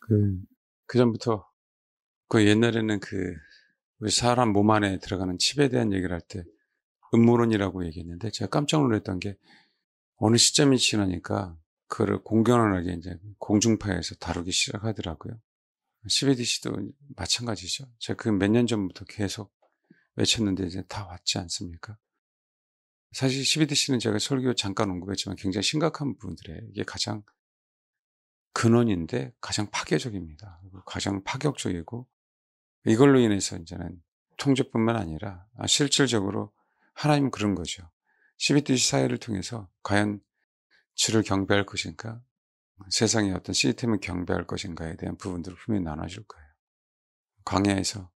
그 그전부터 옛날에는 우리 사람 몸 안에 들어가는 칩에 대한 얘기를 할 때 음모론이라고 얘기했는데, 제가 깜짝 놀랐던 게 어느 시점이 지나니까 그거를 공견하게 이제 공중파에서 다루기 시작하더라고요. CBDC도 마찬가지죠. 제가 몇 년 전부터 계속 외쳤는데 이제 다 왔지 않습니까? 사실 CBDC는 제가 설교 잠깐 언급했지만 굉장히 심각한 부분들이에요. 이게 가장 근원인데 가장 파괴적입니다. 그리고 가장 파격적이고, 이걸로 인해서 이제는 통제뿐만 아니라 실질적으로 하나님은 그런 거죠. CBDC 사회를 통해서 과연 주를 경배할 것인가, 세상의 어떤 시스템을 경배할 것인가에 대한 부분들을 분명히 나눠줄 거예요. 광야에서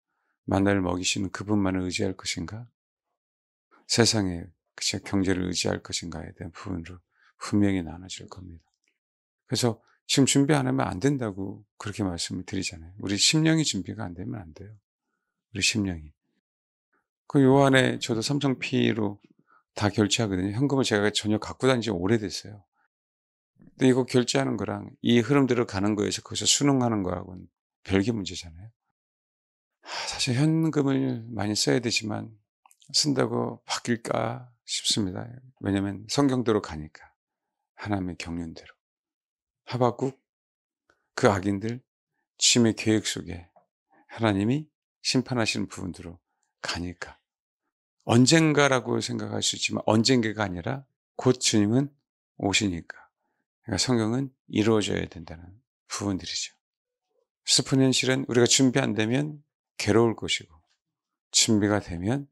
만나를 먹이시는 그분만을 의지할 것인가, 세상의 경제를 의지할 것인가에 대한 부분으로 분명히 나눠질 겁니다. 그래서 지금 준비 안 하면 안 된다고 그렇게 말씀을 드리잖아요. 우리 심령이 준비가 안 되면 안 돼요. 우리 심령이. 요 안에 저도 삼성피로 다 결제하거든요. 현금을 제가 전혀 갖고 다닌 지 오래됐어요. 근데 이거 결제하는 거랑 이 흐름대로 가는 거에서 거기서 순응하는 거하고는 별개 문제잖아요. 사실 현금을 많이 써야 되지만 쓴다고 바뀔까 싶습니다. 왜냐하면 성경대로 가니까. 하나님의 경륜대로. 하박국, 그 악인들, 주님의 계획 속에 하나님이 심판하시는 부분대로 가니까. 언젠가라고 생각할 수 있지만 언젠가가 아니라 곧 주님은 오시니까. 그러니까 성경은 이루어져야 된다는 부분들이죠. 슬픈 현실은 우리가 준비 안 되면 괴로울 것이고, 준비가 되면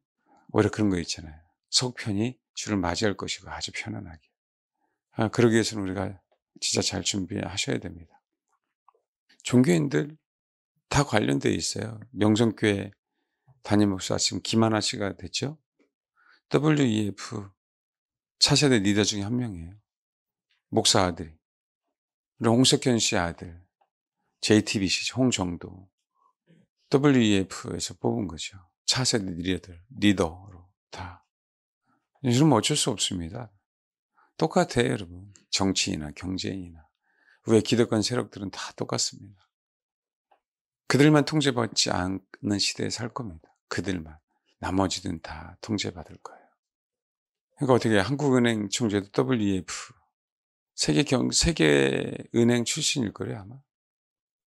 오히려 그런 거 있잖아요. 속편히 주를 맞이할 것이고 아주 편안하게. 그러기 위해서는 우리가 진짜 잘 준비하셔야 됩니다. 종교인들 다 관련되어 있어요. 명성교회 담임 목사 지금 김하나 씨가 됐죠. WEF 차세대 리더 중에 한 명이에요. 목사 아들이. 그리고 홍석현 씨 아들, JTBC 홍정도, WEF에서 뽑은 거죠. 차세대 리더로 다. 요즘 어쩔 수 없습니다. 똑같아요, 여러분. 정치인이나 경제인이나. 왜 기득권 세력들은 다 똑같습니다. 그들만 통제받지 않는 시대에 살 겁니다. 그들만. 나머지는 다 통제받을 거예요. 그러니까 어떻게 한국은행 총재도 WEF, 세계은행 출신일 거래요, 아마.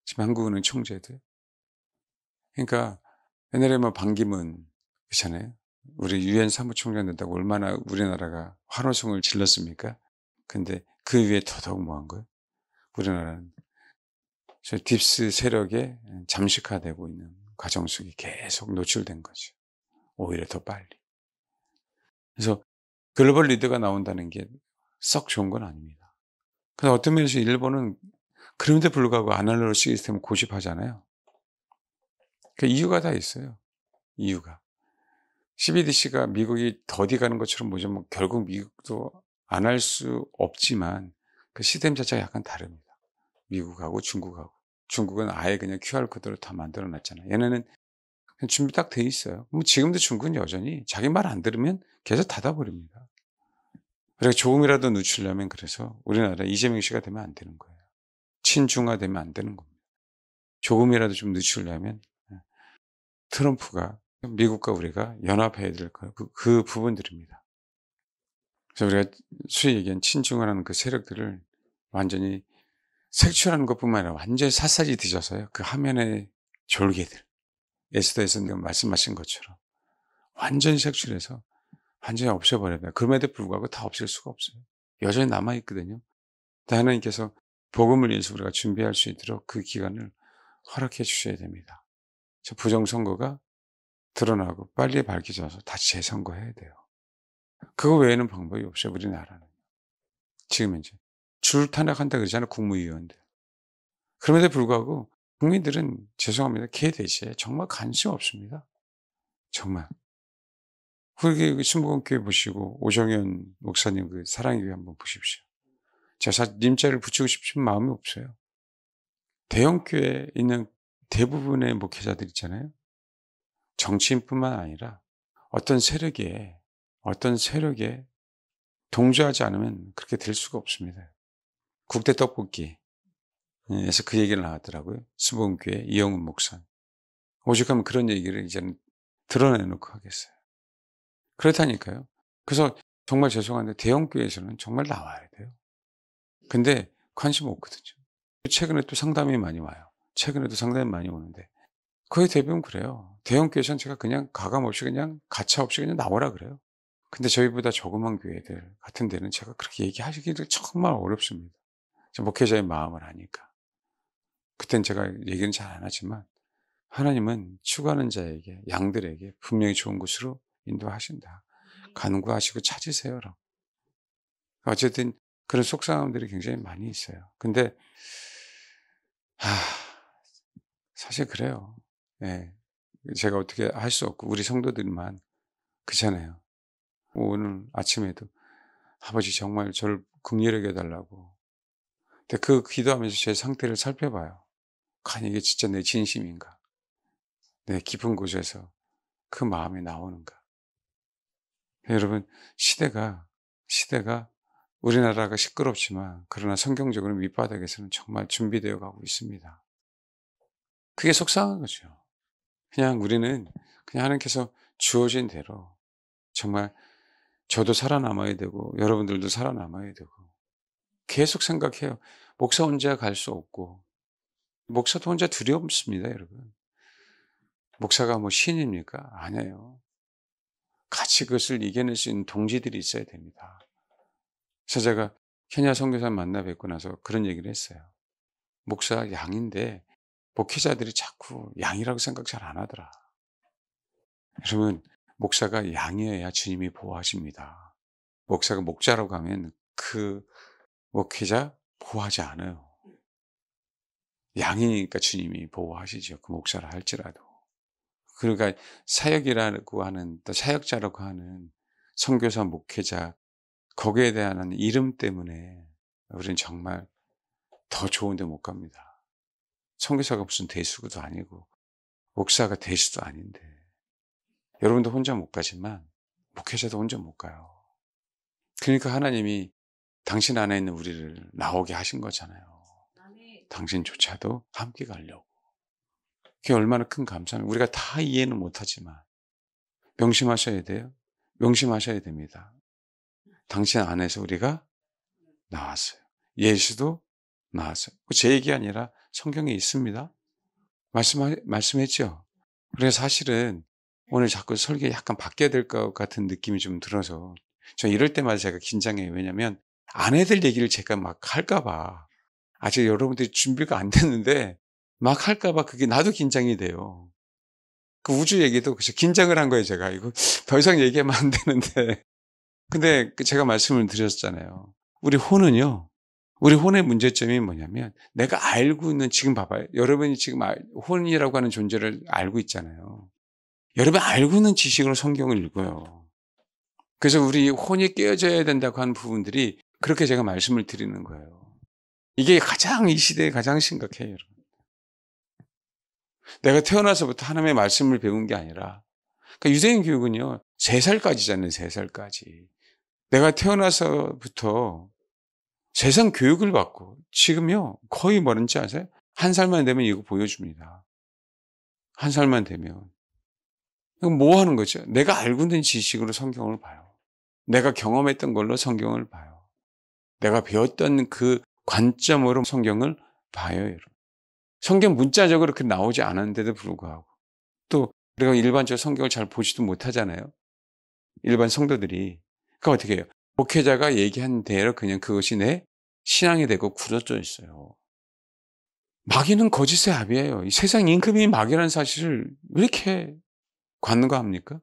지금 한국은행 총재도. 그러니까 옛날에 반기문 그렇잖아요. 우리 유엔 사무총장 된다고 얼마나 우리나라가 환호성을 질렀습니까? 근데 그 위에 더더욱 뭐한 거예요? 우리나라는 저 딥스 세력에 잠식화되고 있는 과정 속에 계속 노출된 거죠. 오히려 더 빨리. 그래서 글로벌 리더가 나온다는 게 썩 좋은 건 아닙니다. 그래서 어떤 면에서 일본은 그런데 불구하고 아날로그 시스템을 고집하잖아요. 그 이유가 다 있어요. 이유가. CBDC가 미국이 더디 가는 것처럼 보자면 결국 미국도 안 할 수 없지만 그 시스템 자체가 약간 다릅니다. 미국하고 중국하고. 중국은 아예 그냥 QR코드로 다 만들어 놨잖아요. 얘네는 그냥 준비 딱 돼 있어요. 지금도 중국은 여전히 자기 말 안 들으면 계속 닫아버립니다. 그래서 조금이라도 늦추려면 그래서 우리나라 이재명 씨가 되면 안 되는 거예요. 친중화 되면 안 되는 겁니다. 조금이라도 좀 늦추려면 트럼프가 미국과 우리가 연합해야 될 그 부분들입니다. 그래서 우리가 수위 얘기한 친중화라는 그 세력들을 완전히 색출하는 것뿐만 아니라 완전히 샅샅이 뒤져서요. 그 화면의 졸개들, 에스더에서 말씀하신 것처럼 완전히 색출해서 완전히 없애버려야 돼요. 그럼에도 불구하고 다 없앨 수가 없어요. 여전히 남아있거든요. 하나님께서 복음을 위해서 우리가 준비할 수 있도록 그 기간을 허락해 주셔야 됩니다. 저 부정선거가 드러나고 빨리 밝혀져서 다시 재선거해야 돼요. 그거 외에는 방법이 없어요, 우리나라는. 지금 이제 줄 탄핵한다 그러잖아요, 국무위원들. 그럼에도 불구하고 국민들은 죄송합니다, 개 대시에 정말 관심 없습니다. 정말. 그게 신부원교회 보시고 오정현 목사님 그 사랑의 교회 한번 보십시오. 제가 사실 님자를 붙이고 싶은 마음이 없어요. 대형교회에 있는 대부분의 목회자들 있잖아요. 정치인뿐만 아니라 어떤 세력에 동조하지 않으면 그렇게 될 수가 없습니다. 국대 떡볶이, 에서 그 얘기를 나왔더라고요. 수봉교회 이영훈 목사. 오죽하면 그런 얘기를 이제는 드러내놓고 하겠어요. 그렇다니까요. 그래서 정말 죄송한데 대형교회에서는 정말 나와야 돼요. 근데 관심 없거든요. 최근에 또 상담이 많이 와요. 최근에도 상담이 많이 오는데 거의 대부분 그래요. 대형교회에서는 제가 그냥 가감 없이 그냥 가차 없이 그냥 나오라 그래요. 근데 저희보다 조그만 교회들 같은 데는 제가 그렇게 얘기하기를 정말 어렵습니다. 목회자의 마음을 아니까. 그땐 제가 얘기는 잘 안 하지만 하나님은 추구하는 자에게 양들에게 분명히 좋은 곳으로 인도하신다. 간구하시고 찾으세요라고. 어쨌든 그런 속상함들이 굉장히 많이 있어요. 근데 사실 그래요. 예. 제가 어떻게 할 수 없고 우리 성도들만 그잖아요. 오늘 아침에도 아버지 정말 저를 긍휼히 여겨 달라고. 근데 그 기도하면서 제 상태를 살펴봐요. 과연 이게 진짜 내 진심인가? 내 깊은 곳에서 그 마음이 나오는가? 여러분 시대가 우리나라가 시끄럽지만 그러나 성경적으로 밑바닥에서는 정말 준비되어 가고 있습니다. 그게 속상한 거죠. 그냥 우리는 그냥 하나님께서 주어진 대로 정말 저도 살아남아야 되고 여러분들도 살아남아야 되고 계속 생각해요. 목사 혼자 갈 수 없고 목사도 혼자 두렵습니다, 여러분. 목사가 뭐 신입니까? 아니에요. 같이 그것을 이겨낼 수 있는 동지들이 있어야 됩니다. 그래서 제가 케냐 선교사 만나 뵙고 나서 그런 얘기를 했어요. 목사 양인데 목회자들이 자꾸 양이라고 생각 잘 안 하더라. 여러분, 목사가 양이어야 주님이 보호하십니다. 목사가 목자라고 하면 그 목회자 보호하지 않아요. 양이니까 주님이 보호하시죠. 그 목사라 할지라도. 그러니까 사역이라고 하는, 또 사역자라고 하는 선교사, 목회자, 거기에 대한 이름 때문에 우리는 정말 더 좋은 데 못 갑니다. 선교사가 무슨 대수도 아니고 목사가 대수도 아닌데 여러분도 혼자 못 가지만 목회자도 혼자 못 가요. 그러니까 하나님이 당신 안에 있는 우리를 나오게 하신 거잖아요. 당신조차도 함께 가려고. 그게 얼마나 큰 감사합니다. 우리가 다 이해는 못하지만 명심하셔야 돼요. 명심하셔야 됩니다. 당신 안에서 우리가 나왔어요. 예수도 나왔어요. 제 얘기 아니라 성경에 있습니다. 말씀했죠. 그래서 사실은 오늘 자꾸 설계 약간 바뀌어야 될 것 같은 느낌이 좀 들어서 저 이럴 때마다 제가 긴장해요. 왜냐하면 아내들 얘기를 제가 막 할까봐 아직 여러분들이 준비가 안 됐는데 막 할까봐 그게 나도 긴장이 돼요. 그 우주 얘기도 그래서 긴장을 한 거예요. 제가 이거 더 이상 얘기하면 안 되는데 근데 제가 말씀을 드렸잖아요. 우리 혼의 문제점이 뭐냐면 내가 알고 있는 지금 봐봐요. 여러분이 지금 혼이라고 하는 존재를 알고 있잖아요. 여러분 알고 있는 지식으로 성경을 읽어요. 그래서 우리 혼이 깨어져야 된다고 하는 부분들이 그렇게 제가 말씀을 드리는 거예요. 이게 가장 이 시대에 가장 심각해요. 여러분. 내가 태어나서부터 하나님의 말씀을 배운 게 아니라 그러니까 유대인 교육은요. 3살까지잖아요. 3살까지. 내가 태어나서부터 세상 교육을 받고 지금요. 거의 뭐는지 아세요? 1살만 되면 이거 보여줍니다. 1살만 되면. 그럼 뭐 하는 거죠? 내가 알고 있는 지식으로 성경을 봐요. 내가 경험했던 걸로 성경을 봐요. 내가 배웠던 그 관점으로 성경을 봐요, 여러분. 성경 문자적으로 그렇게 나오지 않았는데도 불구하고 또 우리가 일반적으로 성경을 잘 보지도 못하잖아요. 일반 성도들이. 그러니까 어떻게 해요? 목회자가 얘기한 대로 그냥 그것이 내 신앙이 되고 굳어져 있어요. 마귀는 거짓의 압이에요. 이 세상 임금이 마귀라는 사실을 왜 이렇게 관과합니까?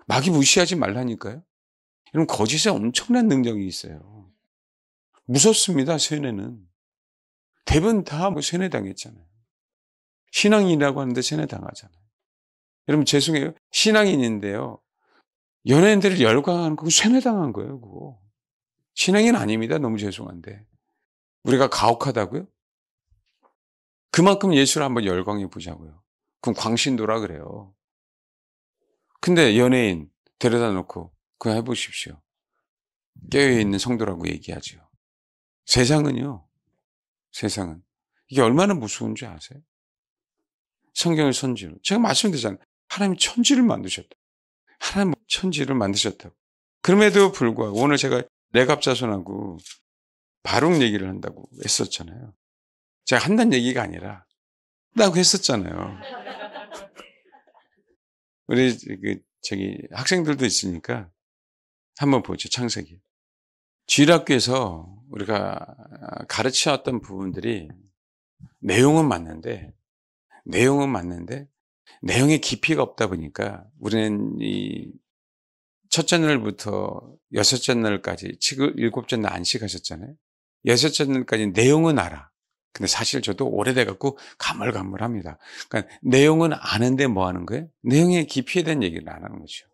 마귀 무시하지 말라니까요. 이런 거짓에 엄청난 능력이 있어요. 무섭습니다, 세뇌는. 대부분 다 세뇌당했잖아요. 신앙인이라고 하는데 세뇌당하잖아요. 여러분 죄송해요. 신앙인인데요. 연예인들을 열광하는 거 세뇌당한 거예요, 그거. 신앙인 아닙니다. 너무 죄송한데. 우리가 가혹하다고요? 그만큼 예수를 한번 열광해 보자고요. 그럼 광신도라 그래요. 근데 연예인 데려다 놓고 그거 해보십시오. 깨어있는 성도라고 얘기하죠. 세상은 이게 얼마나 무서운 줄 아세요? 성경의 선지로. 제가 말씀드렸잖아요. 하나님이 천지를 만드셨다. 하나님 천지를 만드셨다고. 그럼에도 불구하고 오늘 제가 레갑자손하고 바룩 얘기를 한다고 했었잖아요. 제가 한다는 얘기가 아니라 한다고 했었잖아요. 우리 학생들도 있으니까 한번 보죠. 창세기. 주일학교에서 우리가 가르치었던 부분들이 내용은 맞는데 내용의 깊이가 없다 보니까 우리는 이 첫째 날부터 여섯째 날까지 지금 일곱째 날 안식하셨잖아요. 여섯째 날까지 내용은 알아. 근데 사실 저도 오래돼 갖고 가물가물합니다. 그러니까 내용은 아는데 뭐 하는 거예요? 내용의 깊이에 대한 얘기를 안 하는 거죠.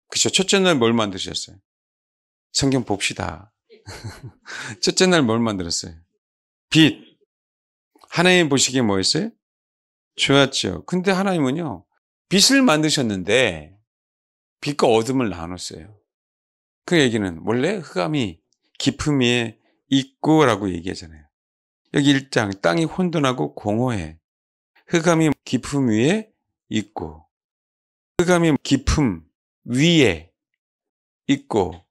그렇죠. 첫째 날 뭘 만드셨어요? 성경 봅시다. 첫째 날 뭘 만들었어요? 빛. 하나님 보시기에 뭐였어요? 좋았죠. 근데 하나님은요, 빛을 만드셨는데 빛과 어둠을 나눴어요. 그 얘기는 원래 흑암이 깊음 위에 있고라고 얘기하잖아요. 여기 1장 땅이 혼돈하고 공허해. 흑암이 깊음 위에 있고 흑암이 깊음 위에 있고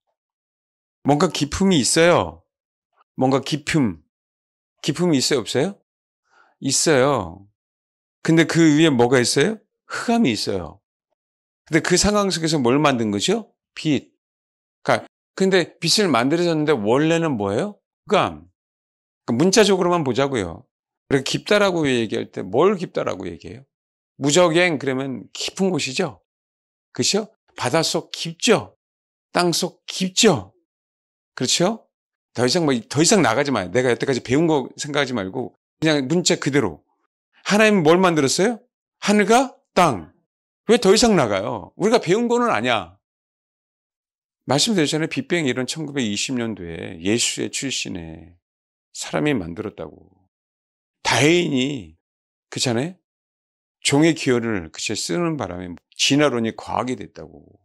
뭔가 깊음이 있어요. 뭔가 깊음이 있어요, 없어요? 있어요. 근데 그 위에 뭐가 있어요? 흑암이 있어요. 근데 그 상황 속에서 뭘 만든 거죠? 빛. 그러니까 근데 빛을 만들어졌는데 원래는 뭐예요? 흑암. 그러니까 문자적으로만 보자고요. 그리고 깊다라고 얘기할 때 뭘 깊다라고 얘기해요? 무적행 그러면 깊은 곳이죠. 그렇죠? 바닷속 깊죠. 땅속 깊죠. 그렇죠? 더 이상 나가지 마요. 내가 여태까지 배운 거 생각하지 말고 그냥 문자 그대로. 하나님은 뭘 만들었어요? 하늘과 땅. 왜 더 이상 나가요? 우리가 배운 거는 아니야. 말씀드렸잖아요. 빅뱅 이런 1920년도에 예수의 출신에 사람이 만들었다고. 다행히 그렇잖아요. 종의 기호를 그치 쓰는 바람에 진화론이 과학이 됐다고.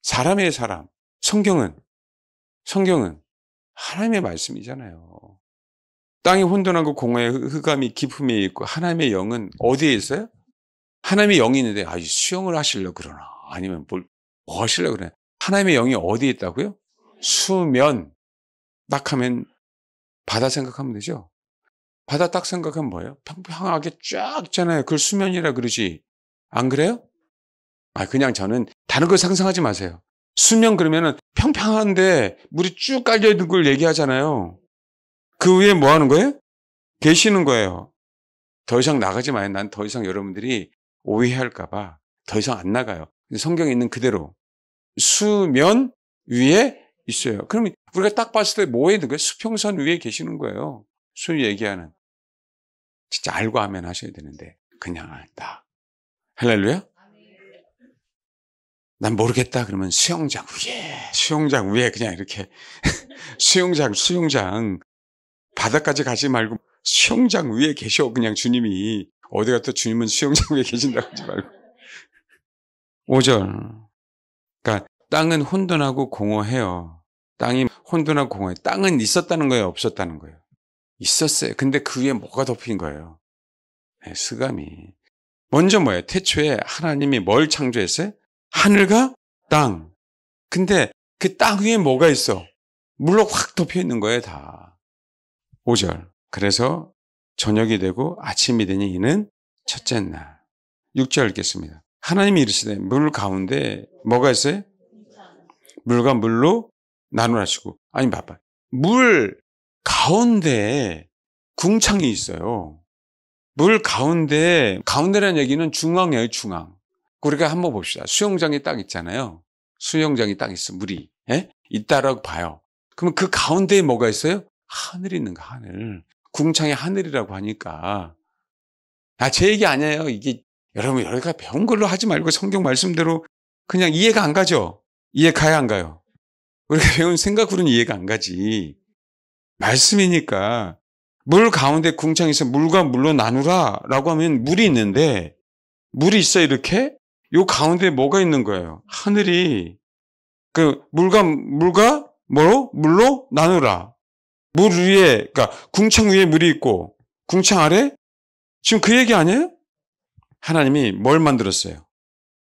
사람의 사람. 성경은 하나님의 말씀이잖아요. 땅이 혼돈하고 공허의 흑암이 깊음에 있고 하나님의 영은 어디에 있어요? 하나님의 영이 있는데 수영을 하시려고 그러나 아니면 뭐 하시려고 그러나 하나님의 영이 어디에 있다고요? 수면. 딱 하면 바다 생각하면 되죠. 바다 딱 생각하면 뭐예요? 평평하게 쫙 있잖아요. 그걸 수면이라 그러지. 안 그래요? 그냥 저는 다른 걸 상상하지 마세요. 수면 그러면은 평평한데 물이 쭉 깔려 있는 걸 얘기하잖아요. 그 위에 뭐 하는 거예요? 계시는 거예요. 더 이상 나가지 마요. 난 더 이상 여러분들이 오해할까봐 더 이상 안 나가요. 성경에 있는 그대로 수면 위에 있어요. 그럼 우리가 딱 봤을 때 뭐에 있는 거예요? 수평선 위에 계시는 거예요. 소위 얘기하는. 진짜 알고 하면 하셔야 되는데 그냥 딱. 할렐루야? 난 모르겠다 그러면 수영장 위에 그냥 이렇게 수영장 바다까지 가지 말고 수영장 위에 계셔. 그냥 주님이 어디 갔다 주님은 수영장 위에 계신다고 하지 말고. 5절. 그러니까 땅은 혼돈하고 공허해요. 땅이 혼돈하고 공허해. 땅은 있었다는 거예요, 없었다는 거예요? 있었어요. 근데 그 위에 뭐가 덮인 거예요? 흑암이. 먼저 뭐예요? 태초에 하나님이 뭘 창조했어요? 하늘과 땅. 근데 그 땅 위에 뭐가 있어? 물로 확 덮여 있는 거예요, 다. 5절. 그래서 저녁이 되고 아침이 되니 이는 첫째 날. 6절 읽겠습니다. 하나님이 이르시되 물 가운데 뭐가 있어요? 물과 물로 나누라시고. 아니 봐봐. 물 가운데에 궁창이 있어요. 물 가운데라는 얘기는 중앙이에요, 중앙. 우리가 한번 봅시다. 수영장이 딱 있잖아요. 수영장이 딱 있어, 물이. 있다라고 봐요. 그러면 그 가운데에 뭐가 있어요? 하늘이 있는 거, 하늘. 궁창이 하늘이라고 하니까. 제 얘기 아니에요. 이게 여러분, 여기가 배운 걸로 하지 말고 성경 말씀대로 그냥 이해가 안 가죠? 이해 가야 안 가요? 우리가 배운 생각으로는 이해가 안 가지. 말씀이니까 물 가운데 궁창이 있어 물과 물로 나누라 라고 하면 물이 있는데 물이 있어 이렇게 요 가운데 뭐가 있는 거예요? 하늘이. 그 물과 물로 나누라. 물 위에, 그러니까 궁창 위에 물이 있고 궁창 아래? 지금 그 얘기 아니에요? 하나님이 뭘 만들었어요?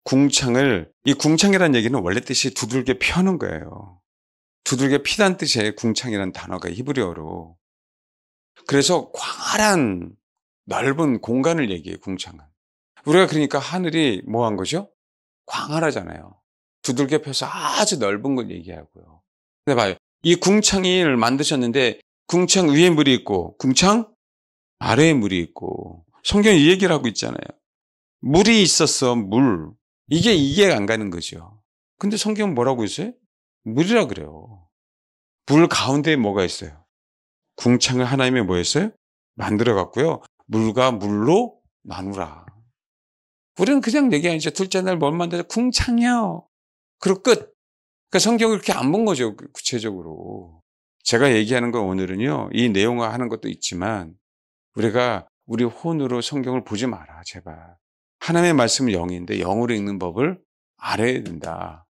궁창을, 이 궁창이라는 얘기는 원래 뜻이 두들겨 펴는 거예요. 두들겨 피다는 뜻이에요. 궁창이라는 단어가 히브리어로. 그래서 광활한 넓은 공간을 얘기해요. 궁창은. 우리가 그러니까 하늘이 뭐 한 거죠? 광활하잖아요. 두들겨 펴서 아주 넓은 걸 얘기하고요. 근데 봐요. 이 궁창을 만드셨는데 궁창 위에 물이 있고 궁창 아래에 물이 있고 성경이 이 얘기를 하고 있잖아요. 물이 있었어. 물. 이게 이해가 안 가는 거죠. 근데 성경은 뭐라고 있어요? 물이라 그래요. 물 가운데에 뭐가 있어요? 궁창을 하나님이 뭐 했어요? 만들어 갖고요. 물과 물로 나누라. 우리는 그냥 얘기하죠. 둘째 날 뭘 만들어? 궁창이요. 그리고 끝. 그러니까 성경을 그렇게 안 본 거죠. 구체적으로. 제가 얘기하는 건 오늘은요. 이 내용을 하는 것도 있지만 우리가 우리 혼으로 성경을 보지 마라. 제발. 하나님의 말씀은 영인데 영으로 읽는 법을 알아야 된다.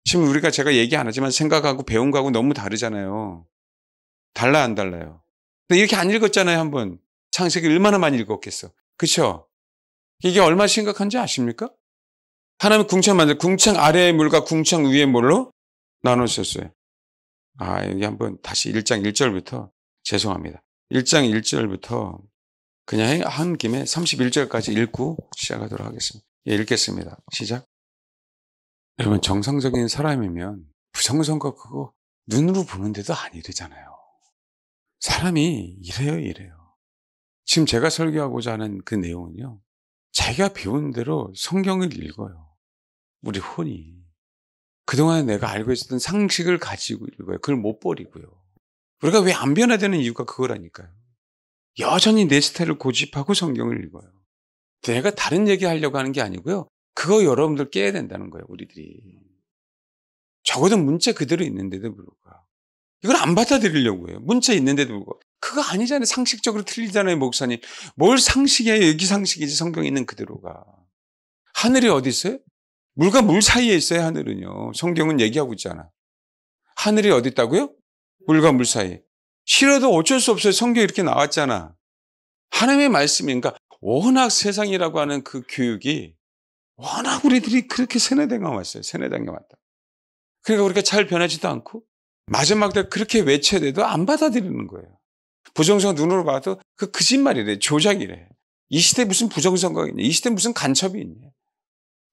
지금 우리가 제가 얘기 안 하지만 생각하고 배운 거하고 너무 다르잖아요. 달라 안 달라요? 근데 이렇게 안 읽었잖아요. 한번. 창세기 얼마나 많이 읽었겠어. 그렇죠? 이게 얼마나 심각한지 아십니까? 하나님은 궁창 만들 궁창 아래의 물과 궁창 위의 물로 나누셨어요. 여기 한번 다시 1장 1절부터 죄송합니다. 1장 1절부터 그냥 한 김에 31절까지 읽고 시작하도록 하겠습니다. 예, 읽겠습니다. 시작. 여러분 정상적인 사람이면 부정선거 그거 눈으로 보는데도 안 이러잖아요. 사람이 이래요. 지금 제가 설교하고자 하는 그 내용은요. 자기가 배운 대로 성경을 읽어요. 우리 혼이. 그동안 내가 알고 있었던 상식을 가지고 읽어요. 그걸 못 버리고요. 우리가 왜 안 변화되는 이유가 그거라니까요. 여전히 내 스타일을 고집하고 성경을 읽어요. 내가 다른 얘기 하려고 하는 게 아니고요. 그거 여러분들 깨야 된다는 거예요. 우리들이. 적어도 문자 그대로 있는데도 불구하고. 이걸 안 받아들이려고 해요. 문자 있는데도 불구하고. 그거 아니잖아요. 상식적으로 틀리잖아요. 목사님. 뭘 상식이에요. 여기 상식이지. 성경에 있는 그대로가. 하늘이 어디 있어요? 물과 물 사이에 있어요. 하늘은요. 성경은 얘기하고 있잖아. 하늘이 어디 있다고요? 물과 물 사이에. 싫어도 어쩔 수 없어요. 성경에 이렇게 나왔잖아. 하나님의 말씀인가? 워낙 세상이라고 하는 그 교육이 워낙 우리들이 그렇게 세뇌당해 왔어요. 세뇌당해 왔다. 그러니까 우리가 잘 변하지도 않고 마지막 때 그렇게 외쳐야 돼도 안 받아들이는 거예요. 부정선거 눈으로 봐도 그 거짓말이래. 조작이래. 이 시대에 무슨 부정선거가 있냐. 이 시대에 무슨 간첩이 있냐.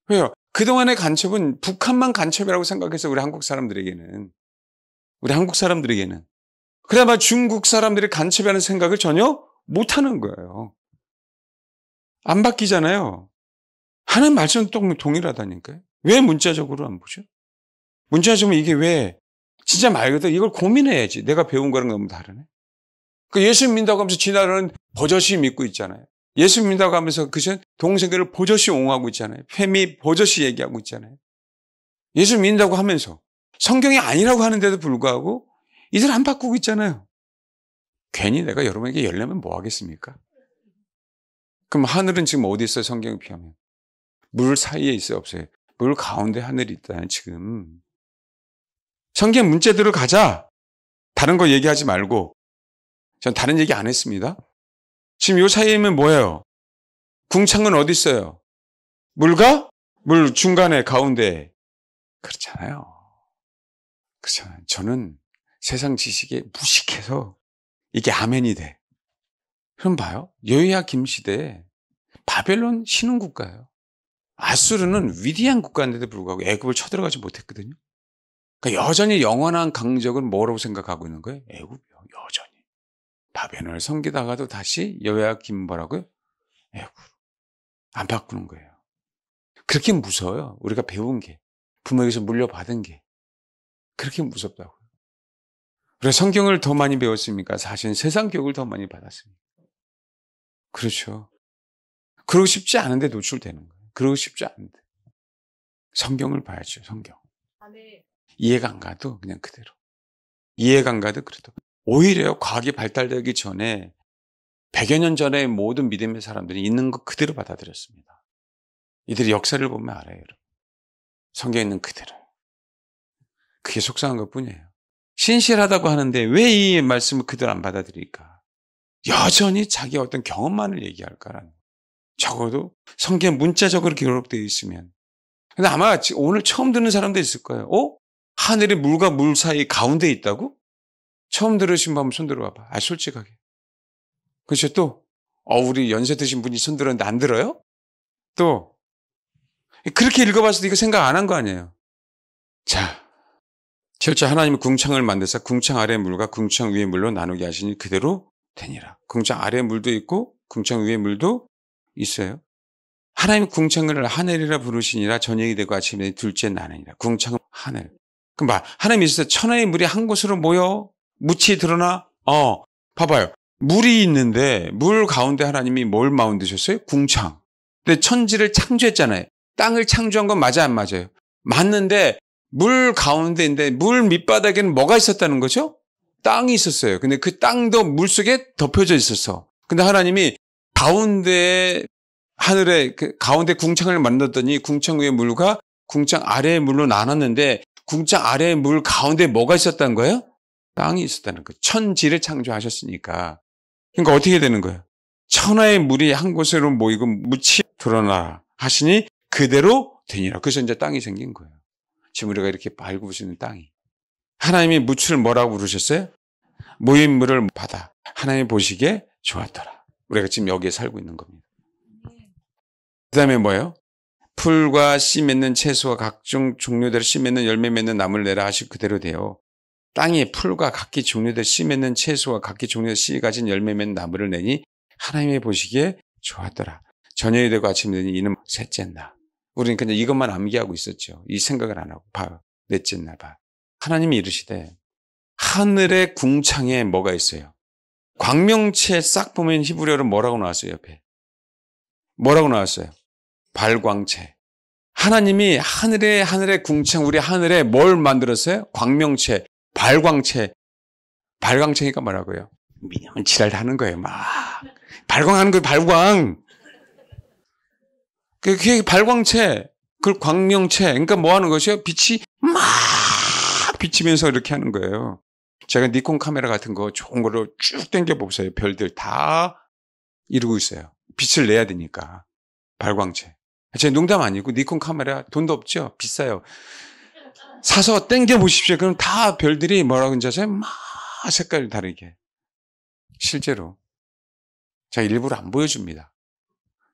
왜요? 그동안의 간첩은 북한만 간첩이라고 생각해서 우리 한국 사람들에게는. 그나마 중국 사람들이 간첩이라는 생각을 전혀 못하는 거예요. 안 바뀌잖아요. 하나님 말씀은 동일하다니까요. 왜 문자적으로 안 보죠? 문자적으로 이게 왜 진짜 말 그대로 이걸 고민해야지. 내가 배운 거랑 너무 다르네. 그 예수 믿는다고 하면서 지나가는 버젓이 믿고 있잖아요. 예수 믿는다고 하면서 그전 동생들을 버젓이 옹호하고 있잖아요. 회미 버젓이 얘기하고 있잖아요. 예수 믿는다고 하면서 성경이 아니라고 하는데도 불구하고 이들 안 바꾸고 있잖아요. 괜히 내가 여러분에게 열려면 뭐 하겠습니까? 그럼 하늘은 지금 어디 있어요? 성경에 비하면. 물 사이에 있어요? 없어요? 물 가운데 하늘이 있다. 지금. 성경 문제대로 가자. 다른 거 얘기하지 말고. 전 다른 얘기 안 했습니다. 지금 요 사이에는 뭐예요? 궁창은 어디 있어요? 물과 물 중간에 가운데. 그렇잖아요. 저는 세상 지식에 무식해서 이게 아멘이 돼. 그럼 봐요. 여호야김 시대에 바벨론 신흥 국가예요. 아수르는 위대한 국가인데도 불구하고 애굽을 쳐들어가지 못했거든요. 그러니까 여전히 영원한 강적은 뭐라고 생각하고 있는 거예요? 애굽이요. 여전히. 바벨론을 섬기다가도 다시 여호야김 뭐라고요? 애굽. 안 바꾸는 거예요. 그렇게 무서워요. 우리가 배운 게. 부모에게서 물려받은 게. 그렇게 무섭다고요. 그래서 성경을 더 많이 배웠습니까? 사실 세상 교육을 더 많이 받았습니다. 그렇죠. 그러고 싶지 않은데 노출되는 거예요. 그러고 싶지 않은데. 성경을 봐야죠. 성경. 이해가 안 가도 그냥 그대로. 이해가 안 가도 그래도. 오히려 과학이 발달되기 전에 100여 년 전에 모든 믿음의 사람들이 있는 것 그대로 받아들였습니다. 이들이 역사를 보면 알아요. 여러분. 성경에 있는 그대로. 그게 속상한 것뿐이에요. 신실하다고 하는데 왜 이 말씀을 그대로 안 받아들일까? 여전히 자기의 어떤 경험만을 얘기할까라는. 적어도 성경 문자적으로 기록되어 있으면. 근데 아마 오늘 처음 듣는 사람도 있을 거예요. 하늘이 물과 물 사이 가운데 있다고? 처음 들으신 분 한번 손 들어봐봐. 솔직하게. 그렇죠? 또, 우리 연세 드신 분이 손 들었는데 안 들어요? 또, 그렇게 읽어봤어도 이거 생각 안 한 거 아니에요. 자, 실제 하나님은 궁창을 만드사 궁창 아래의 물과 궁창 위의 물로 나누게 하시니 그대로 되니라. 궁창 아래의 물도 있고 궁창 위의 물도 있어요. 하나님 궁창을 하늘이라 부르시니라 저녁이 되고 아침이 되니 둘째 나느니라. 궁창은 하늘. 그럼 봐. 하나님이 있어서 천하의 물이 한 곳으로 모여 묻히 드러나. 봐봐요. 물이 있는데 물 가운데 하나님이 뭘 만드셨어요? 궁창. 근데 천지를 창조했잖아요. 땅을 창조한 건 맞아 안 맞아요? 맞는데 물 가운데인데 물 밑바닥에는 뭐가 있었다는 거죠? 땅이 있었어요. 근데 그 땅도 물 속에 덮여져 있었어. 근데 하나님이 가운데 하늘에 그 가운데 궁창을 만들었더니 궁창 위의 물과 궁창 아래의 물로 나눴는데 궁창 아래의 물 가운데 뭐가 있었다는 거예요? 땅이 있었다는 거예요. 천지를 창조하셨으니까. 그러니까 어떻게 되는 거예요? 천하의 물이 한 곳으로 모이고 묻히 드러나 하시니 그대로 되니라. 그래서 이제 땅이 생긴 거예요. 지금 우리가 이렇게 밟고 있는 땅이. 하나님이 무추를 뭐라고 부르셨어요? 모인 물을 받아. 하나님이 보시기에 좋았더라. 우리가 지금 여기에 살고 있는 겁니다. 그 다음에 뭐예요? 풀과 씨 맺는 채소와 각종 종류대로 씨 맺는 열매 맺는 나무를 내라 하시 그대로 돼요. 땅에 풀과 각기 종류대로 씨 맺는 채소와 각기 종류대로 씨 가진 열매 맺는 나무를 내니 하나님이 보시기에 좋았더라. 저녁이 되고 아침이 되니 이는 셋째 날. 우리는 그냥 이것만 암기하고 있었죠. 이 생각을 안 하고 봐. 넷째 날 봐. 하나님이 이르시되 하늘의 궁창에 뭐가 있어요? 광명체 싹 보면 히브리어로 뭐라고 나왔어요? 옆에. 뭐라고 나왔어요? 발광체. 하나님이 하늘의 궁창, 우리 하늘에 뭘 만들었어요? 광명체, 발광체. 발광체니까 뭐라고요? 미니멈 지랄 하는 거예요. 막. 발광하는 거예요, 발광. 그게 발광체, 그걸 광명체. 그러니까 뭐 하는 것이요? 빛이 막 비치면서 이렇게 하는 거예요. 제가 니콘 카메라 같은 거 좋은 거로 쭉 당겨보세요. 별들 다 이루고 있어요. 빛을 내야 되니까. 발광체. 제 농담 아니고 니콘 카메라 돈도 없죠? 비싸요. 사서 당겨보십시오. 그럼 다 별들이 뭐라고 하는지 아세요? 막 색깔이 다르게. 실제로. 제가 일부러 안 보여줍니다.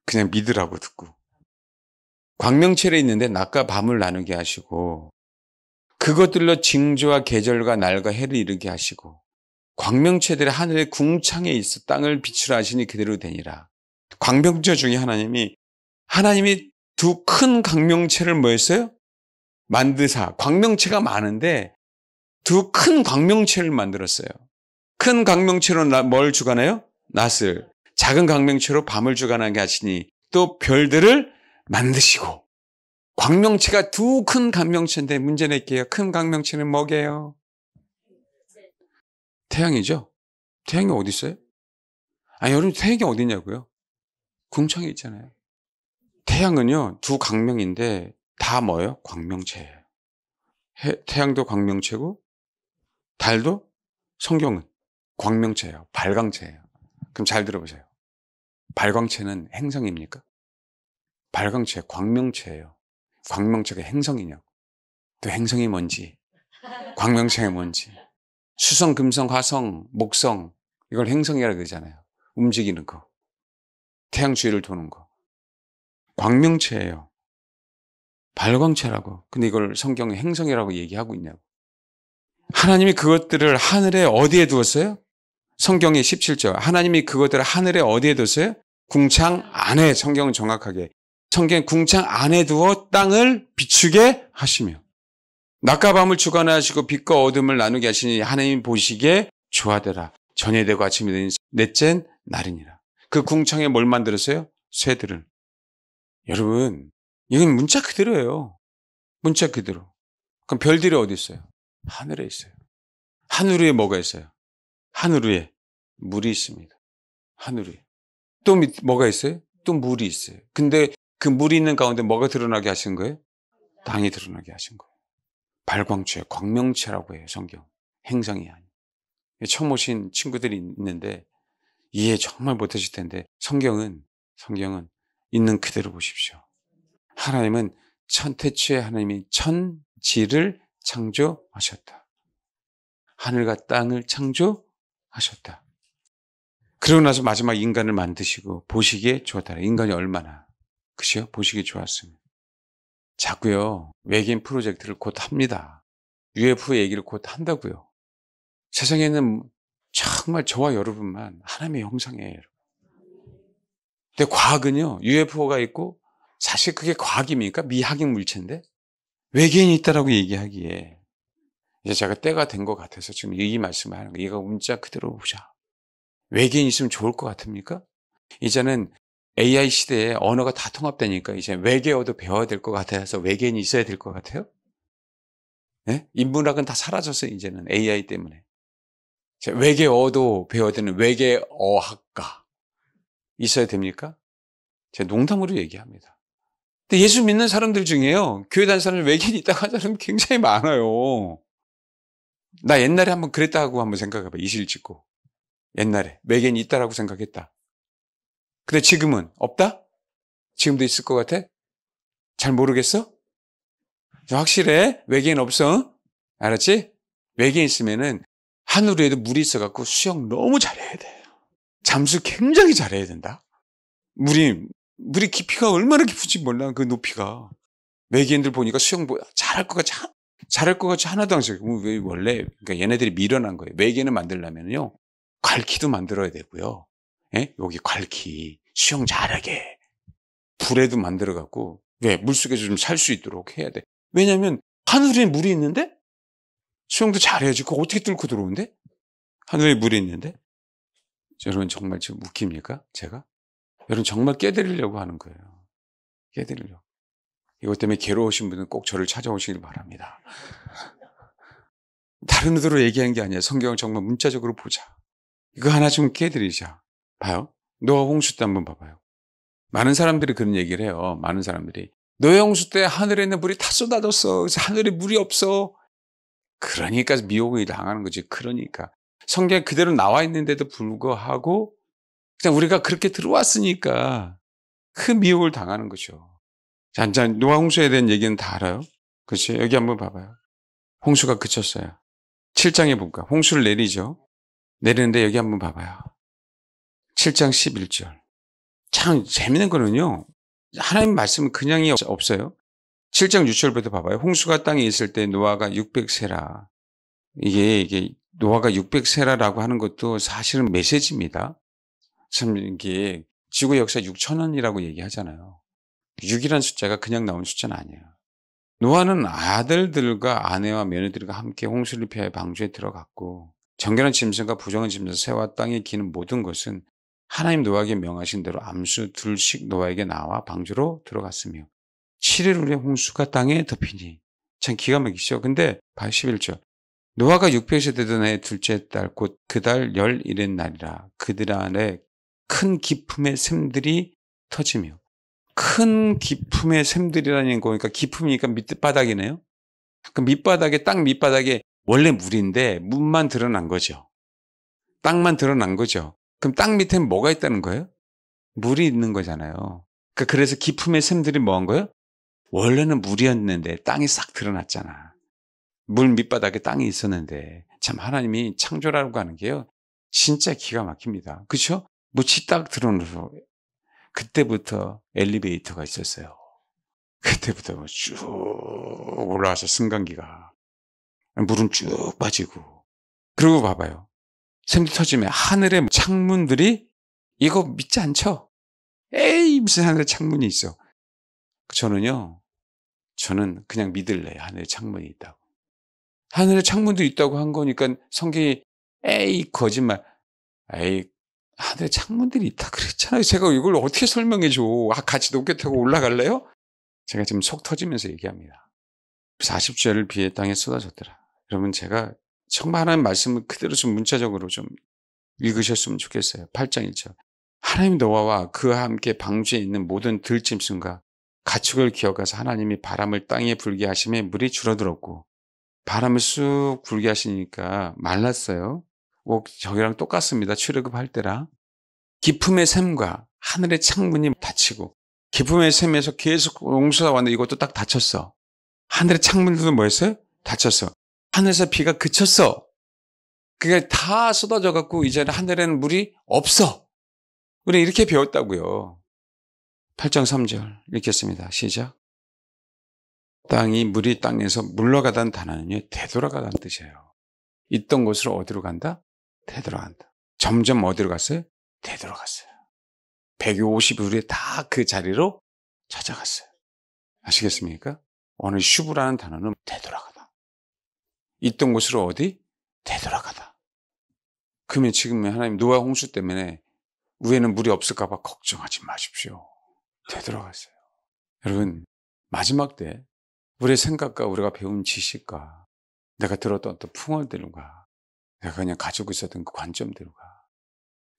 그냥 믿으라고 듣고. 광명체에 있는데 낮과 밤을 나누게 하시고 그것들로 징조와 계절과 날과 해를 이루게 하시고 광명체들의 하늘의 궁창에 있어 땅을 빛으로 하시니 그대로 되니라. 광명체 중에 하나님이 두 큰 광명체를 뭐 했어요? 만드사. 광명체가 많은데 두 큰 광명체를 만들었어요. 큰 광명체로 뭘 주관해요? 낮을. 작은 광명체로 밤을 주관하게 하시니 또 별들을 만드시고. 광명체가 두 큰 광명체인데 문제 낼게요. 큰 광명체는 뭐게요? 태양이죠? 태양이 어디 있어요? 여러분 태양이 어디 있냐고요? 궁창에 있잖아요. 태양은요, 두 광명인데 다 뭐예요? 광명체예요. 태양도 광명체고 달도 성경은 광명체예요. 발광체예요. 그럼 잘 들어보세요. 발광체는 행성입니까? 발광체, 광명체예요. 광명체가 행성이냐고. 또 행성이 뭔지, 광명체가 뭔지. 수성, 금성, 화성, 목성 이걸 행성이라고 그러잖아요. 움직이는 거. 태양 주위를 도는 거. 광명체예요. 발광체라고. 근데 이걸 성경에 행성이라고 얘기하고 있냐고. 하나님이 그것들을 하늘에 어디에 두었어요? 성경의 17절. 하나님이 그것들을 하늘에 어디에 뒀어요? 궁창 안에. 성경은 정확하게. 성경 궁창 안에 두어 땅을 비추게 하시며 낮과 밤을 주관하시고 빛과 어둠을 나누게 하시니 하나님 보시기에 좋아하더라. 저녁이 되고 아침이 되니 넷째 날이니라. 그 궁창에 뭘 만들었어요? 새들을. 여러분, 이건 문자 그대로예요. 문자 그대로. 그럼 별들이 어디 있어요? 하늘에 있어요. 하늘 위에 뭐가 있어요? 하늘 위에 물이 있습니다. 하늘 위에. 또 뭐가 있어요? 또 물이 있어요. 근데 그 물이 있는 가운데 뭐가 드러나게 하신 거예요? 땅이 드러나게 하신 거예요. 발광체, 광명체라고 해요, 성경. 행성이 아니에요. 처음 오신 친구들이 있는데 이해 정말 못하실 텐데 성경은 있는 그대로 보십시오. 하나님은 태초에 하나님이 천지를 창조하셨다. 하늘과 땅을 창조하셨다. 그러고 나서 마지막 인간을 만드시고 보시기에 좋았다. 인간이 얼마나, 그죠? 보시기에 좋았습니다. 자꾸요, 외계인 프로젝트를 곧 합니다. UFO 얘기를 곧 한다고요. 세상에는 정말 저와 여러분만 하나님의 형상이에요. 근데 과학은요, UFO가 있고, 사실 그게 과학입니까? 미확인 물체인데? 외계인이 있다라고 얘기하기에, 이제 제가 때가 된 것 같아서 지금 이 말씀을 하는 거예요. 이거 문자 그대로 보자. 외계인 있으면 좋을 것 같습니까? 이제는 AI 시대에 언어가 다 통합되니까 이제 외계어도 배워야 될 것 같아서 외계인이 있어야 될 것 같아요? 네? 인문학은 다 사라졌어요, 이제는 AI 때문에. 외계어도 배워야 되는 외계어학과 있어야 됩니까? 제가 농담으로 얘기합니다. 근데 예수 믿는 사람들 중에요, 교회 다니는 사람 외계인이 있다고 하는 사람이 굉장히 많아요. 나 옛날에 한번 그랬다고 한번 생각해봐. 이실 짓고. 옛날에 외계인이 있다라고 생각했다. 근데 지금은 없다? 지금도 있을 것 같아? 잘 모르겠어? 확실해? 외계인 없어? 알았지? 외계인 있으면은 하늘 위에도 물이 있어갖고 수영 너무 잘해야 돼. 잠수 굉장히 잘해야 된다. 물이 깊이가 얼마나 깊은지 몰라, 그 높이가. 외계인들 보니까 수영 잘할 것 같이 하나도 안 써요. 왜 원래, 그러니까 얘네들이 미련한 거예요. 외계인을 만들려면요, 괄키도 만들어야 되고요. 예? 여기 괄키, 수영 잘하게. 불에도 만들어갖고, 왜? 물속에서 좀 살 수 있도록 해야 돼. 왜냐면, 하늘에 물이 있는데? 수영도 잘해야지. 그거 어떻게 뚫고 들어오는데? 하늘에 물이 있는데? 여러분, 정말 지금 웃깁니까? 제가? 여러분, 정말 깨드리려고 하는 거예요. 깨드리려고. 이것 때문에 괴로우신 분은 꼭 저를 찾아오시길 바랍니다. 다른 의도로 얘기한 게 아니야. 성경을 정말 문자적으로 보자. 이거 하나 좀 깨드리자. 봐요. 노아 홍수 때 한번 봐봐요. 많은 사람들이 그런 얘기를 해요. 많은 사람들이. 노아 홍수 때 하늘에 있는 물이 다 쏟아졌어. 그래서 하늘에 물이 없어. 그러니까 미혹을 당하는 거지. 그러니까. 성경에 그대로 나와 있는데도 불구하고 그냥 우리가 그렇게 들어왔으니까 그 미혹을 당하는 거죠. 자, 노아 홍수에 대한 얘기는 다 알아요. 그렇죠? 여기 한번 봐봐요. 홍수가 그쳤어요. 7장에 볼까? 홍수를 내리죠. 내리는데 여기 한번 봐봐요. 7장 11절. 참 재밌는 거는요, 하나님 말씀은 그냥이 없어요. 7장 6절부터 봐봐요. 홍수가 땅에 있을 때 노아가 600세라. 이게 노아가 600세라라고 하는 것도 사실은 메시지입니다. 참 이게 지구 역사 6,000원이라고 얘기하잖아요. 6이라는 숫자가 그냥 나온 숫자는 아니에요. 노아는 아들들과 아내와 며느리들과 함께 홍수를 피하여 방주에 들어갔고, 정결한 짐승과 부정한 짐승, 새와 땅에 기는 모든 것은 하나님 노아에게 명하신 대로 암수 둘씩 노아에게 나와 방주로 들어갔으며 7일 후에 홍수가 땅에 덮이니. 참 기가 막히죠. 근데 81절. 노아가 600세 되던 해 둘째 달 곧 그 달 11일 날이라 그들 안에 큰 기품의 샘들이 터지며. 큰 기품의 샘들이라는 거니까 기품이니까 밑바닥이네요. 그 밑바닥에, 땅 밑바닥에 원래 물인데 물만 드러난 거죠. 땅만 드러난 거죠. 그럼 땅 밑에는 뭐가 있다는 거예요? 물이 있는 거잖아요. 그래서 기품의 샘들이 뭐한 거예요? 원래는 물이었는데 땅이 싹 드러났잖아. 물 밑바닥에 땅이 있었는데 참 하나님이 창조라고 하는 게요, 진짜 기가 막힙니다. 그렇죠? 묻이 딱 드러나서 그때부터 엘리베이터가 있었어요. 그때부터 쭉 올라와서 승강기가, 물은 쭉 빠지고. 그리고 봐봐요. 샘이 터지면 하늘의 창문들이, 이거 믿지 않죠? 에이, 무슨 하늘에 창문이 있어. 저는 그냥 믿을래요. 하늘에 창문이 있다고. 하늘에 창문도 있다고 한 거니까 성경이 에이, 거짓말. 에이, 하늘에 창문들이 있다 그랬잖아요. 제가 이걸 어떻게 설명해 줘. 같이 높게 타고 올라갈래요? 제가 지금 속 터지면서 얘기합니다. 40주를 비에 땅에 쏟아졌더라. 여러분, 제가 정말 하나님 말씀을 그대로 좀 문자적으로 좀 읽으셨으면 좋겠어요. 8장 1절. 하나님 노아와 그와 함께 방주에 있는 모든 들짐승과 가축을 기억하사 하나님이 바람을 땅에 불게 하심에 물이 줄어들었고, 바람을 쑥 불게 하시니까 말랐어요. 저기랑 똑같습니다. 출애굽할 때랑. 기품의 샘과 하늘의 창문이 닫히고 기품의 샘에서 계속 용수가 왔는데 이것도 딱 닫혔어. 하늘의 창문들도 뭐였어요? 닫혔어. 하늘에서 비가 그쳤어. 그게 다 쏟아져 갖고 이제는 하늘에는 물이 없어. 우리 이렇게 배웠다고요. 8장 3절 읽겠습니다. 시작. 물이 땅에서 물러가다는 단어는요, 되돌아가다는 뜻이에요. 있던 곳으로 어디로 간다? 되돌아간다. 점점 어디로 갔어요? 되돌아갔어요. 150일에 다 그 자리로 찾아갔어요. 아시겠습니까? 오늘 슈브라는 단어는 되돌아가다. 있던 곳으로 어디? 되돌아가다. 그러면 지금 하나님 노아 홍수 때문에 위에는 물이 없을까 봐 걱정하지 마십시오. 되돌아갔어요. 여러분, 마지막 때 우리의 생각과 우리가 배운 지식과 내가 들었던 어떤 풍월들과 내가 그냥 가지고 있었던 그 관점들과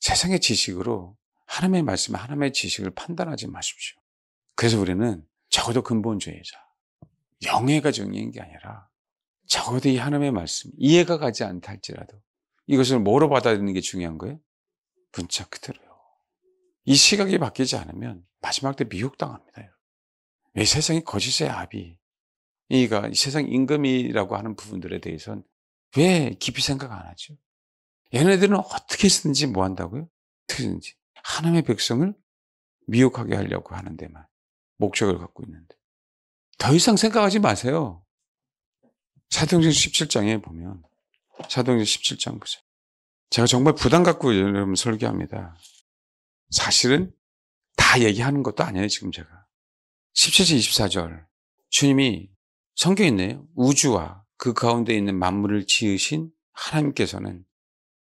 세상의 지식으로 하나님의 말씀, 하나님의 지식을 판단하지 마십시오. 그래서 우리는 적어도 근본주의자, 영예가 중요한 게 아니라 적어도 이 하나님의 말씀, 이해가 가지 않다 할지라도 이것을 뭐로 받아들이는 게 중요한 거예요? 문자 그대로요. 이 시각이 바뀌지 않으면 마지막 때 미혹당합니다. 이 세상이 거짓의 아비, 이 세상 임금이라고 하는 부분들에 대해서는 왜 깊이 생각 안 하죠? 얘네들은 어떻게 해서든지 뭐 한다고요? 어떻게든지 하나님의 백성을 미혹하게 하려고 하는 데만 목적을 갖고 있는데 더 이상 생각하지 마세요. 사도행전 17장에 보면 사도행전 17장 보세요. 제가 정말 부담 갖고 여러분 설교합니다. 사실은 다 얘기하는 것도 아니에요. 지금 제가 17절 24절 주님이 성경에 있네요. 우주와 그 가운데 있는 만물을 지으신 하나님께서는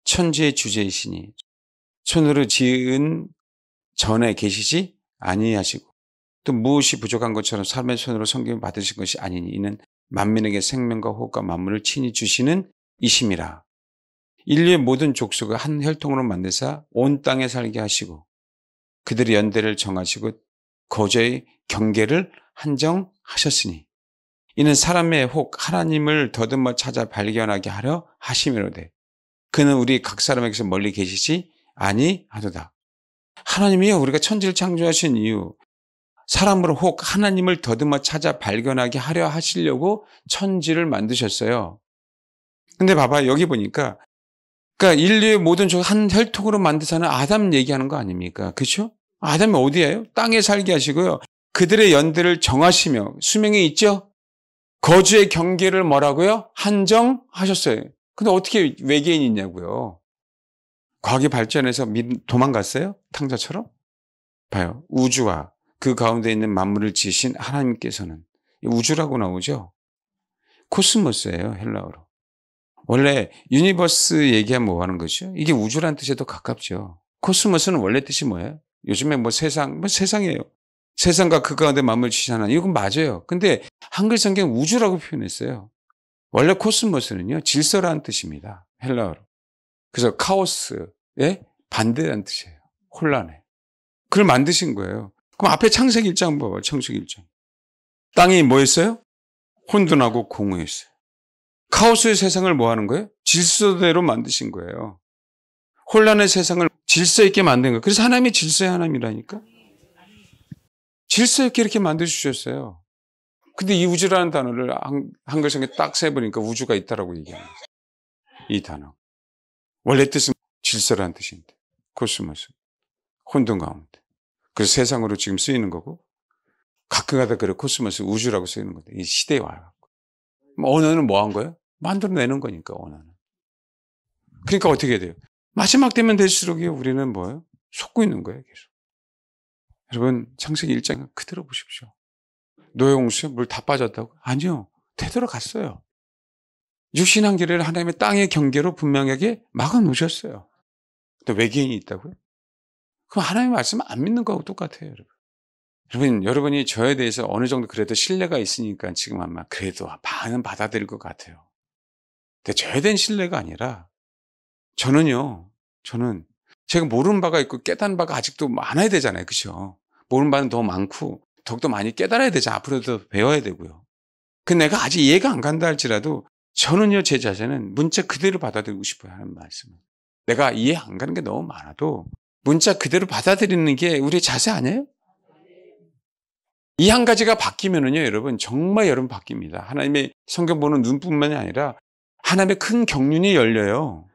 천지의 주제이시니 손으로 지은 전에 계시지 아니하시고 또 무엇이 부족한 것처럼 사람의 손으로 섬김을 받으신 것이 아니니 이는 만민에게 생명과 호흡과 만물을 친히 주시는 이심이라. 인류의 모든 족속을 한 혈통으로 만드사 온 땅에 살게 하시고 그들의 연대를 정하시고 거저의 경계를 한정하셨으니 이는 사람의 혹 하나님을 더듬어 찾아 발견하게 하려 하심이로되 그는 우리 각 사람에게서 멀리 계시지 아니하도다. 하나님이요 우리가 천지를 창조하신 이유 사람으로 혹 하나님을 더듬어 찾아 발견하게 하려 하시려고 천지를 만드셨어요. 근데 봐봐 여기 보니까 그러니까 인류의 모든 족 한 혈통으로 만드사는 아담 얘기하는 거 아닙니까? 그렇죠? 아담이 어디예요? 땅에 살게 하시고요. 그들의 연대를 정하시며 수명이 있죠? 거주의 경계를 뭐라고요? 한정하셨어요. 근데 어떻게 외계인이 있냐고요? 과학이 발전해서 도망갔어요? 탕자처럼? 봐요. 우주와 그 가운데 있는 만물을 지으신 하나님께서는 우주라고 나오죠? 코스모스예요. 헬라어로. 원래 유니버스 얘기하면 뭐 하는 거죠? 이게 우주라는 뜻에 더 가깝죠. 코스모스는 원래 뜻이 뭐예요? 요즘에 뭐 세상이에요. 세상과 그 가운데 만물을 지으신 하나님. 이건 맞아요. 근데 한글 성경 우주라고 표현했어요. 원래 코스모스는요. 질서라는 뜻입니다. 헬라어로. 그래서 카오스의 반대라는 뜻이에요. 혼란에. 그걸 만드신 거예요. 그럼 앞에 창세기 1장 봐봐요. 창세기 1장. 땅이 뭐였어요? 혼돈하고 공허했어요. 카오스의 세상을 뭐 하는 거예요? 질서대로 만드신 거예요. 혼란의 세상을 질서 있게 만든 거예요. 그래서 하나님이 질서의 하나님이라니까. 질서 있게 이렇게 만들어주셨어요. 근데 이 우주라는 단어를 한글 성경에 딱 세보니까 우주가 있다라고 얘기합니다. 이 단어. 원래 뜻은 질서라는 뜻인데. 코스모스. 혼돈 가운데. 그래서 세상으로 지금 쓰이는 거고 가끔가다 그래 코스모스 우주라고 쓰이는 건데 이 시대에 와갖고 언어는 뭐 한 거예요? 만들어내는 거니까 언어는. 그러니까 어떻게 해야 돼요? 마지막 되면 될수록요 우리는 뭐예요? 속고 있는 거예요 계속. 여러분 창세기 1장 그대로 보십시오. 노예 홍수에 물 다 빠졌다고? 아니요. 되돌아갔어요. 육신 한계를 하나님의 땅의 경계로 분명하게 막아놓으셨어요. 근데 외계인이 있다고요? 그럼 하나님의 말씀 안 믿는 거하고 똑같아요. 여러분. 여러분이 저에 대해서 어느 정도 그래도 신뢰가 있으니까 지금 아마 그래도 반은 받아들일 것 같아요. 근데 저에 대한 신뢰가 아니라 저는 제가 모르는 바가 있고 깨닫는 바가 아직도 많아야 되잖아요. 그렇죠? 모르는 바는 더 많고 더욱더 많이 깨달아야 되죠. 앞으로도 배워야 되고요. 근데 내가 아직 이해가 안 간다 할지라도 저는요 제 자신은 문자 그대로 받아들이고 싶어요. 하는 말씀을. 내가 이해 안 가는 게 너무 많아도 문자 그대로 받아들이는 게 우리의 자세 아니에요? 이 한 가지가 바뀌면은요, 여러분, 정말 여러분 바뀝니다. 하나님의 성경 보는 눈뿐만이 아니라 하나님의 큰 경륜이 열려요.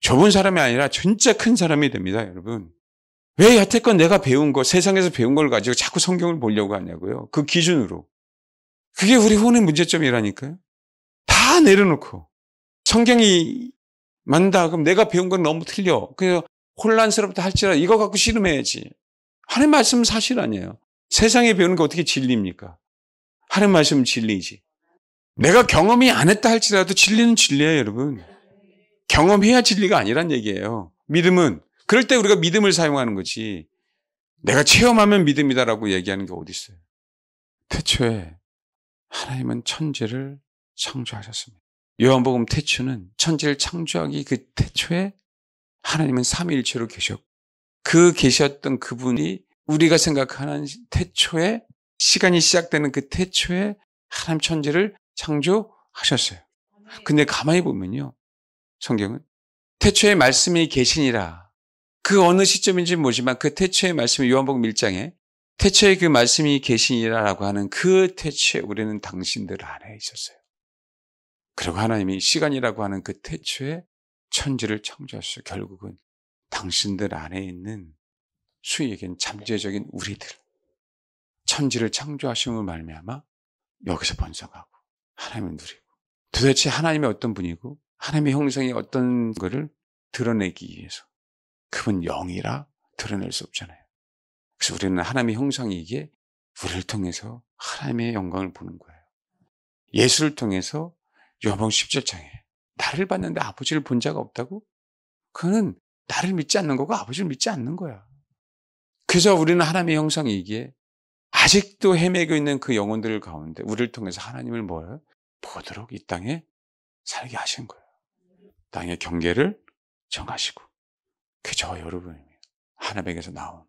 좁은 사람이 아니라 진짜 큰 사람이 됩니다, 여러분. 왜 여태껏 내가 배운 거, 세상에서 배운 걸 가지고 자꾸 성경을 보려고 하냐고요. 그 기준으로. 그게 우리 혼의 문제점이라니까요. 다 내려놓고 성경이 맞다. 그럼 내가 배운 건 너무 틀려. 그래서 혼란스럽다 할지라도 이거 갖고 씨름해야지. 하나님 말씀은 사실 아니에요. 세상에 배우는 게 어떻게 진리입니까? 하나님 말씀은 진리지. 내가 경험이 안 했다 할지라도 진리는 진리예요, 여러분. 경험해야 진리가 아니란 얘기예요. 믿음은. 그럴 때 우리가 믿음을 사용하는 거지. 내가 체험하면 믿음이다라고 얘기하는 게 어디 있어요. 태초에 하나님은 천지를 창조하셨습니다. 요한복음 태초는 천지를 창조하기 그 태초에 하나님은 삼위일체로 계셨고 그 계셨던 그분이 우리가 생각하는 태초에 시간이 시작되는 그 태초에 하나님 천지를 창조하셨어요. 근데 가만히 보면요. 성경은 태초에 말씀이 계시니라. 그 어느 시점인지 모르지만 그 태초의 말씀이 요한복음 1장에 태초에 그 말씀이 계시니라라고 하는 그 태초에 우리는 당신들 안에 있었어요. 그리고 하나님이 시간이라고 하는 그 태초에 천지를 창조하셨어요. 결국은 당신들 안에 있는 수에겐 잠재적인 우리들 천지를 창조하심을 말미암아 여기서 번성하고 하나님을 누리고 도대체 하나님이 어떤 분이고 하나님의 형상이 어떤 것을 드러내기 위해서 그분 영이라 드러낼 수 없잖아요. 그래서 우리는 하나님의 형상이기에 우리를 통해서 하나님의 영광을 보는 거예요. 예수를 통해서 요한복음 17장에 나를 봤는데 아버지를 본 자가 없다고? 그거는 나를 믿지 않는 거고 아버지를 믿지 않는 거야. 그래서 우리는 하나님의 형상이기에 아직도 헤매고 있는 그 영혼들 가운데 우리를 통해서 하나님을 뭐예요? 보도록 이 땅에 살게 하신 거예요. 땅의 경계를 정하시고 그 저 여러분입니다. 하나님에게서 나온.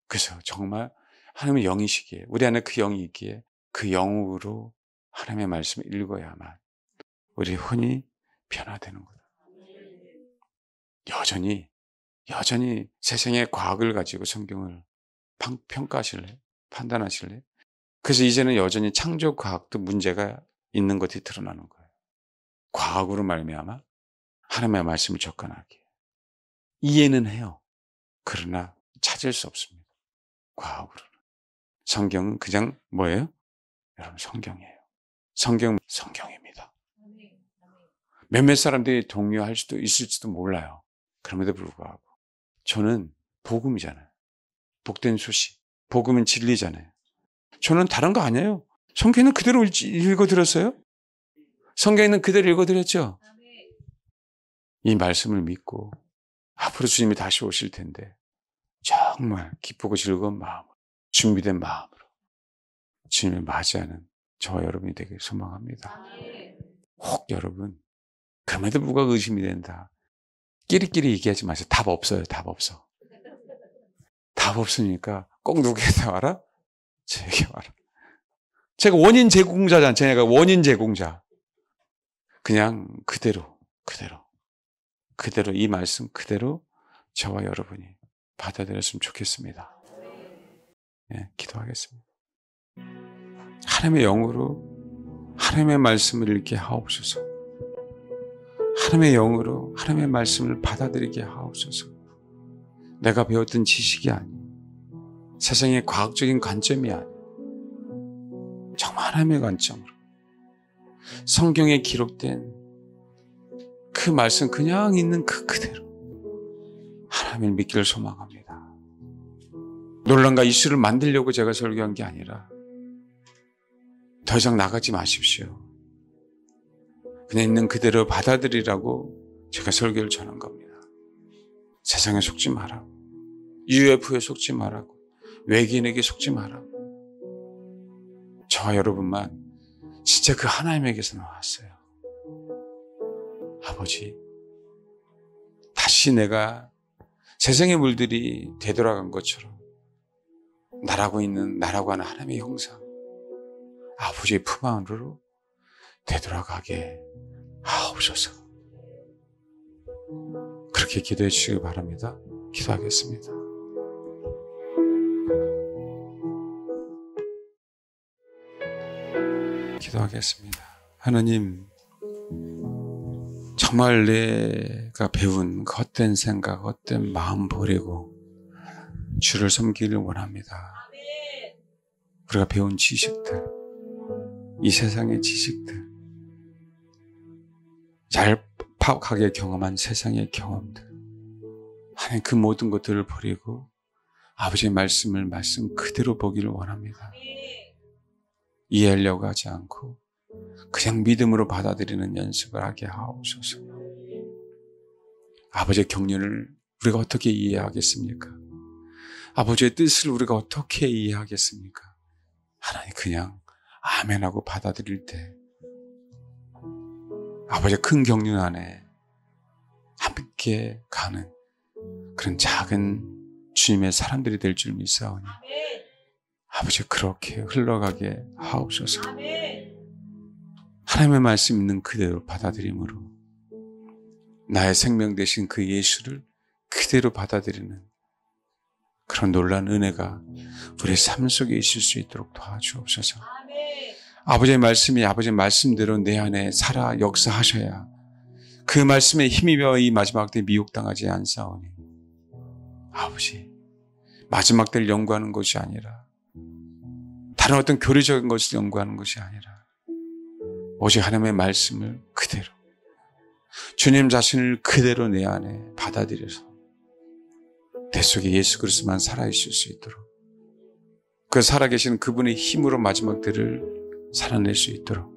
그래서 정말 하나님의 영이시기에 우리 안에 그 영이 있기에 그 영으로 하나님의 말씀을 읽어야만 우리 혼이 변화되는 거다. 여전히 세상의 과학을 가지고 성경을 평가하실래요? 판단하실래요? 그래서 이제는 여전히 창조 과학도 문제가 있는 것이 드러나는 거예요. 과학으로 말미암아 하나님의 말씀을 접근하기에 이해는 해요. 그러나 찾을 수 없습니다. 과학으로는. 성경은 그냥 뭐예요? 여러분 성경이에요. 성경은 성경입니다. 몇몇 사람들이 동요할 수도 있을지도 몰라요. 그럼에도 불구하고 저는 복음이잖아요. 복된 소식. 복음은 진리잖아요. 저는 다른 거 아니에요. 성경은 그대로 읽어드렸어요? 성경은 그대로 읽어드렸죠? 이 말씀을 믿고 앞으로 주님이 다시 오실 텐데 정말 기쁘고 즐거운 마음으로 준비된 마음으로 주님을 맞이하는 저와 여러분이 되길 소망합니다. 혹 여러분 그럼에도 불구하고 의심이 된다. 끼리끼리 얘기하지 마세요. 답 없어요. 답 없어. 답 없으니까 꼭 누구한테 와라? 제게 와라. 제가 원인 제공자잖아요. 제가 원인 제공자. 그냥 그대로 이 말씀 그대로 저와 여러분이 받아들였으면 좋겠습니다. 네, 기도하겠습니다. 하나님의 영으로 하나님의 말씀을 읽게 하옵소서. 하나님의 영으로 하나님의 말씀을 받아들이게 하옵소서. 내가 배웠던 지식이 아니에요. 세상의 과학적인 관점이 아니에요. 정말 하나님의 관점으로 성경에 기록된 그 말씀 그냥 있는 그 그대로 하나님을 믿기를 소망합니다. 논란과 이슈를 만들려고 제가 설교한 게 아니라 더 이상 나가지 마십시오. 그냥 있는 그대로 받아들이라고 제가 설교를 전한 겁니다. 세상에 속지 말라고, UFO에 속지 말라고, 외계인에게 속지 말라고. 저와 여러분만 진짜 그 하나님에게서 나왔어요. 아버지, 다시 내가 세상의 물들이 되돌아간 것처럼 나라고 하는 하나님의 형상, 아버지의 품 안으로 되돌아가게 하옵소서. 그렇게 기도해 주시기 바랍니다. 기도하겠습니다. 기도하겠습니다. 하나님, 정말 내가 배운 그 헛된 생각, 헛된 마음 버리고 주를 섬기기를 원합니다. 우리가 배운 지식들, 이 세상의 지식들, 얄팍하게 경험한 세상의 경험들, 하나님 그 모든 것들을 버리고 아버지의 말씀을 말씀 그대로 보기를 원합니다. 이해하려고 하지 않고 그냥 믿음으로 받아들이는 연습을 하게 하옵소서. 아버지의 경륜을 우리가 어떻게 이해하겠습니까? 아버지의 뜻을 우리가 어떻게 이해하겠습니까? 하나님 그냥 아멘하고 받아들일 때 아버지의 큰 경륜 안에 함께 가는 그런 작은 주님의 사람들이 될 줄 믿사오니 아버지 그렇게 흘러가게 하옵소서. 하나님의 말씀 있는 그대로 받아들임으로 나의 생명 되신 그 예수를 그대로 받아들이는 그런 놀라운 은혜가 우리의 삶 속에 있을 수 있도록 도와주옵소서. 아버지의 말씀이 아버지의 말씀대로 내 안에 살아 역사하셔야 그 말씀에 힘입어 이 마지막 때 미혹당하지 않사오니 아버지 마지막 때를 연구하는 것이 아니라 다른 어떤 교리적인 것을 연구하는 것이 아니라 오직 하나님의 말씀을 그대로 주님 자신을 그대로 내 안에 받아들여서 내 속에 예수 그리스도만 살아있을 수 있도록 그 살아계시는 그분의 힘으로 마지막 때를 살아낼 수 있도록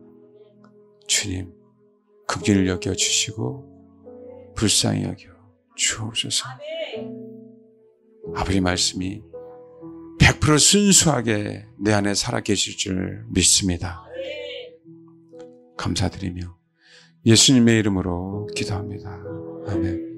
주님 긍휼을 여겨주시고 불쌍히 여겨 주옵소서. 아버지 말씀이 100% 순수하게 내 안에 살아계실 줄 믿습니다. 감사드리며 예수님의 이름으로 기도합니다. 아멘.